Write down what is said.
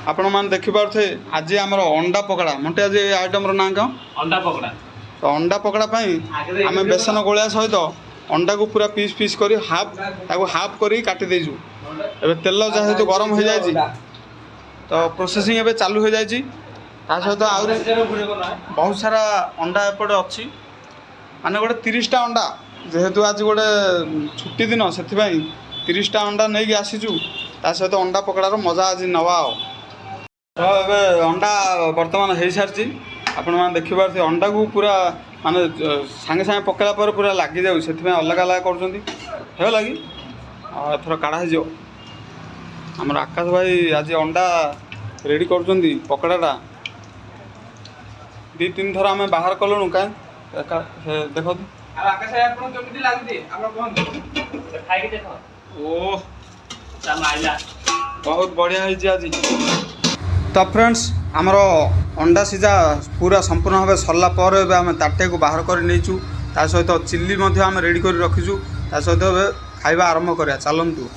आपण मैंने देखिपे आज आम अंडा पकड़ा मटे आज आइटम ना कौन अंडा पकड़ा। तो अंडा पकड़ा आम बेसन गोलिया सहित अंडा को पूरा पीस पीस कर हाफ कर काटी देजु। एबे तेल जेहेतु गरम हो जाए तो प्रोसेसिंग एबे चालू हो जाए सहित आउरी बहुत सारा अंडा एपटे अच्छी माने गोटे 30टा अंडा जेहेतु आज गोटे छुट्टी दिन से 30टा अंडा नहीं आसीचु ता सहित अंडा पकड़ार मजा आज नवा तो ये अंडा बर्तमान हो सारी आपण मैंने देखिपारे अंडा को पूरा माने सांगे सांगे पकड़ा पर पूरा लगी जाऊ से अलग अलग कर लगी एथर काढ़ा हो आमर आकाश भाई आज अंडा रेडी कर पकड़ाटा 2-3 थर आम बाहर कलुँ कहीं देख बहुत बढ़िया आज। तो फ्रेंड्स आमर अंडा सीझा पूरा संपूर्ण भाव सरला पर आम ताटे को बाहर कर नहींचु ता सहित चिल्ली आम रेडी कर रखीचु ता सहित खाଇବା आरंभ करिया चलतु।